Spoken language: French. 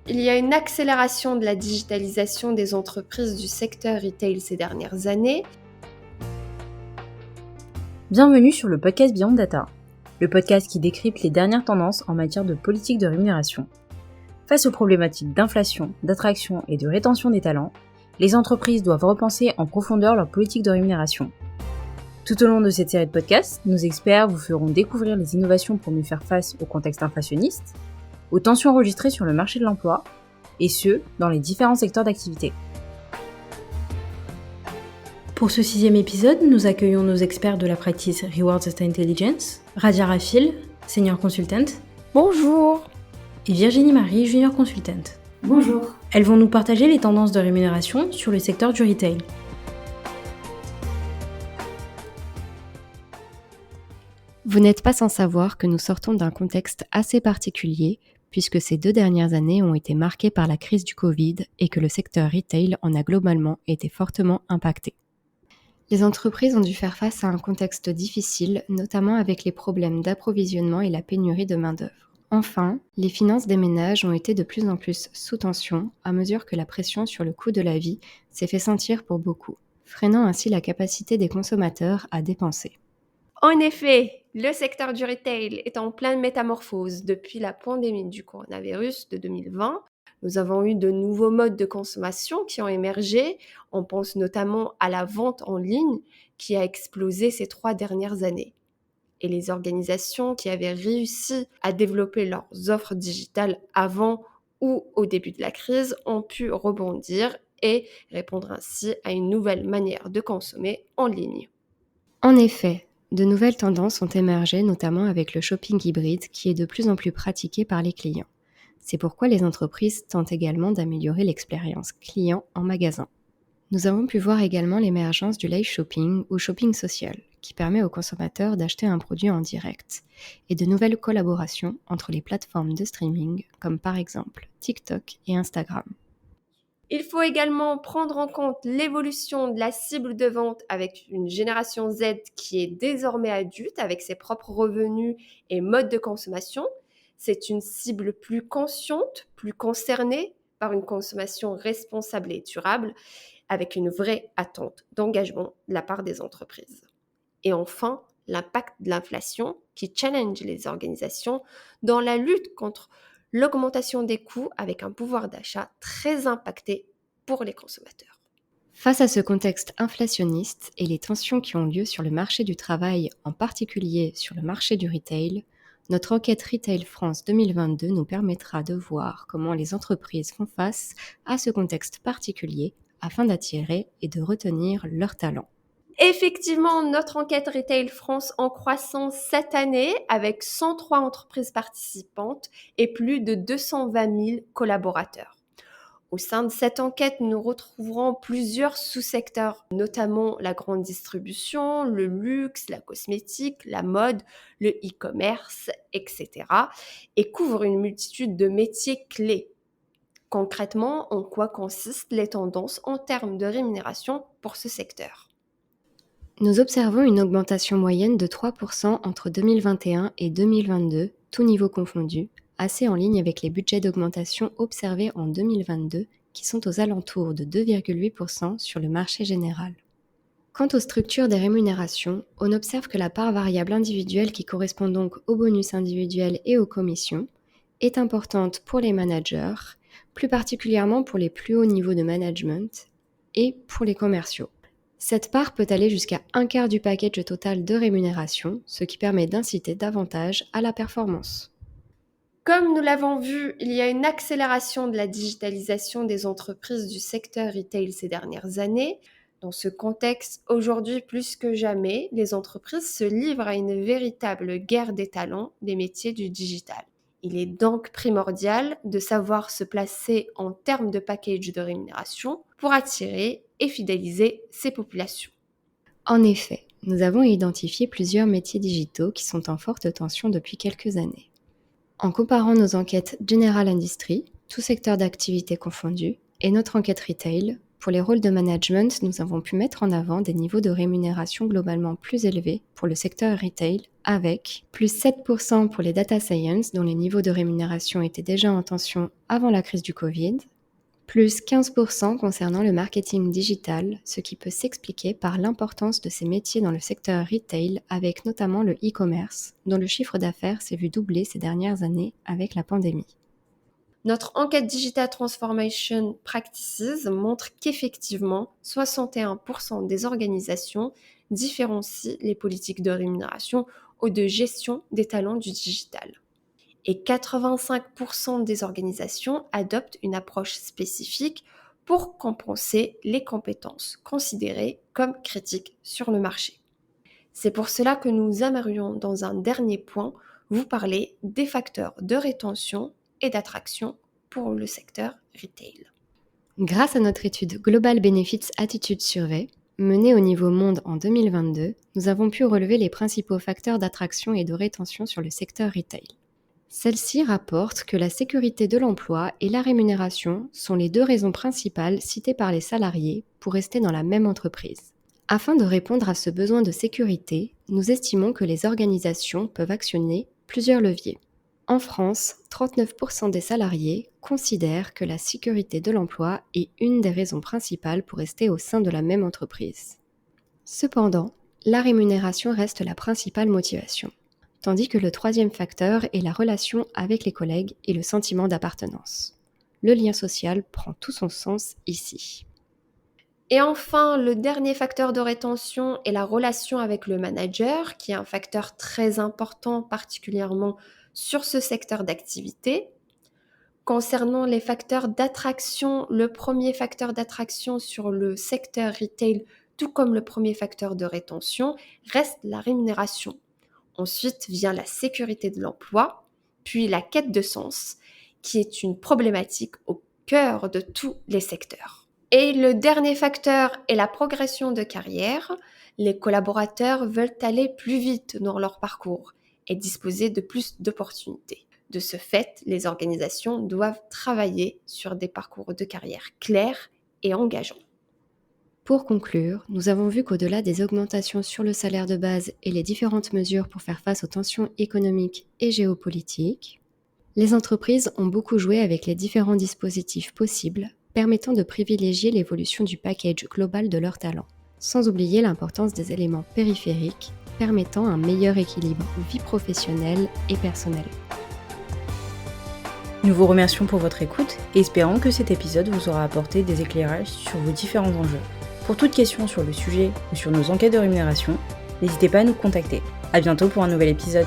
Il y a une accélération de la digitalisation des entreprises du secteur retail ces dernières années. Bienvenue sur le podcast Beyond Data, le podcast qui décrypte les dernières tendances en matière de politique de rémunération. Face aux problématiques d'inflation, d'attraction et de rétention des talents, les entreprises doivent repenser en profondeur leur politique de rémunération. Tout au long de cette série de podcasts, nos experts vous feront découvrir les innovations pour mieux faire face au contexte inflationniste, aux tensions enregistrées sur le marché de l'emploi, et ce, dans les différents secteurs d'activité. Pour ce 6e épisode, nous accueillons nos experts de la practice Rewards Data Intelligence, Radia Rafil, Senior Consultant. Bonjour. Et Virginie Marie, Junior Consultant. Bonjour. Elles vont nous partager les tendances de rémunération sur le secteur du retail. Vous n'êtes pas sans savoir que nous sortons d'un contexte assez particulier, puisque ces 2 dernières années ont été marquées par la crise du Covid et que le secteur retail en a globalement été fortement impacté. Les entreprises ont dû faire face à un contexte difficile, notamment avec les problèmes d'approvisionnement et la pénurie de main-d'œuvre. Enfin, les finances des ménages ont été de plus en plus sous tension à mesure que la pression sur le coût de la vie s'est fait sentir pour beaucoup, freinant ainsi la capacité des consommateurs à dépenser. En effet, le secteur du retail est en pleine métamorphose depuis la pandémie du coronavirus de 2020. Nous avons eu de nouveaux modes de consommation qui ont émergé. On pense notamment à la vente en ligne qui a explosé ces 3 dernières années. Et les organisations qui avaient réussi à développer leurs offres digitales avant ou au début de la crise ont pu rebondir et répondre ainsi à une nouvelle manière de consommer en ligne. En effet, de nouvelles tendances ont émergé, notamment avec le shopping hybride qui est de plus en plus pratiqué par les clients. C'est pourquoi les entreprises tentent également d'améliorer l'expérience client en magasin. Nous avons pu voir également l'émergence du live shopping ou shopping social, qui permet aux consommateurs d'acheter un produit en direct, et de nouvelles collaborations entre les plateformes de streaming, comme par exemple TikTok et Instagram. Il faut également prendre en compte l'évolution de la cible de vente avec une génération Z qui est désormais adulte avec ses propres revenus et modes de consommation. C'est une cible plus consciente, plus concernée par une consommation responsable et durable, avec une vraie attente d'engagement de la part des entreprises. Et enfin, l'impact de l'inflation qui challenge les organisations dans la lutte contre l'augmentation des coûts avec un pouvoir d'achat très impacté pour les consommateurs. Face à ce contexte inflationniste et les tensions qui ont lieu sur le marché du travail, en particulier sur le marché du retail, notre enquête Retail France 2022 nous permettra de voir comment les entreprises font face à ce contexte particulier afin d'attirer et de retenir leurs talents. Effectivement, notre enquête Retail France en croissance cette année avec 103 entreprises participantes et plus de 220 000 collaborateurs. Au sein de cette enquête, nous retrouverons plusieurs sous-secteurs, notamment la grande distribution, le luxe, la cosmétique, la mode, le e-commerce, etc. et couvrent une multitude de métiers clés. Concrètement, en quoi consistent les tendances en termes de rémunération pour ce secteur ? Nous observons une augmentation moyenne de 3% entre 2021 et 2022, tous niveaux confondus, assez en ligne avec les budgets d'augmentation observés en 2022 qui sont aux alentours de 2,8% sur le marché général. Quant aux structures des rémunérations, on observe que la part variable individuelle qui correspond donc aux bonus individuels et aux commissions est importante pour les managers, plus particulièrement pour les plus hauts niveaux de management et pour les commerciaux. Cette part peut aller jusqu'à 1/4 du package total de rémunération, ce qui permet d'inciter davantage à la performance. Comme nous l'avons vu, il y a une accélération de la digitalisation des entreprises du secteur retail ces dernières années. Dans ce contexte, aujourd'hui plus que jamais, les entreprises se livrent à une véritable guerre des talents des métiers du digital. Il est donc primordial de savoir se placer en termes de package de rémunération pour attirer et fidéliser ces populations. En effet, nous avons identifié plusieurs métiers digitaux qui sont en forte tension depuis quelques années. En comparant nos enquêtes General Industry, tout secteur d'activité confondu, et notre enquête Retail, Pour les rôles de management, nous avons pu mettre en avant des niveaux de rémunération globalement plus élevés pour le secteur retail, avec plus 7% pour les data science, dont les niveaux de rémunération étaient déjà en tension avant la crise du Covid, plus 15% concernant le marketing digital, ce qui peut s'expliquer par l'importance de ces métiers dans le secteur retail, avec notamment le e-commerce, dont le chiffre d'affaires s'est vu doubler ces dernières années avec la pandémie. Notre enquête Digital Transformation Practices montre qu'effectivement, 61% des organisations différencient les politiques de rémunération ou de gestion des talents du digital. Et 85% des organisations adoptent une approche spécifique pour compenser les compétences considérées comme critiques sur le marché. C'est pour cela que nous aimerions, dans un dernier point, vous parler des facteurs de rétention et d'attraction pour le secteur retail. Grâce à notre étude Global Benefits Attitude Survey, menée au niveau monde en 2022, nous avons pu relever les principaux facteurs d'attraction et de rétention sur le secteur retail. Celle-ci rapporte que la sécurité de l'emploi et la rémunération sont les 2 raisons principales citées par les salariés pour rester dans la même entreprise. Afin de répondre à ce besoin de sécurité, nous estimons que les organisations peuvent actionner plusieurs leviers. En France, 39% des salariés considèrent que la sécurité de l'emploi est une des raisons principales pour rester au sein de la même entreprise. Cependant, la rémunération reste la principale motivation, tandis que le 3e facteur est la relation avec les collègues et le sentiment d'appartenance. Le lien social prend tout son sens ici. Et enfin, le dernier facteur de rétention est la relation avec le manager, qui est un facteur très important, particulièrement sur ce secteur d'activité. Concernant les facteurs d'attraction, le premier facteur d'attraction sur le secteur retail, tout comme le premier facteur de rétention, reste la rémunération. Ensuite vient la sécurité de l'emploi, puis la quête de sens, qui est une problématique au cœur de tous les secteurs. Et le dernier facteur est la progression de carrière. Les collaborateurs veulent aller plus vite dans leur parcours et disposer de plus d'opportunités. De ce fait, les organisations doivent travailler sur des parcours de carrière clairs et engageants. Pour conclure, nous avons vu qu'au-delà des augmentations sur le salaire de base et les différentes mesures pour faire face aux tensions économiques et géopolitiques, les entreprises ont beaucoup joué avec les différents dispositifs possibles permettant de privilégier l'évolution du package global de leurs talents, sans oublier l'importance des éléments périphériques permettant un meilleur équilibre vie professionnelle et personnelle. Nous vous remercions pour votre écoute et espérons que cet épisode vous aura apporté des éclairages sur vos différents enjeux. Pour toute question sur le sujet ou sur nos enquêtes de rémunération, n'hésitez pas à nous contacter. À bientôt pour un nouvel épisode.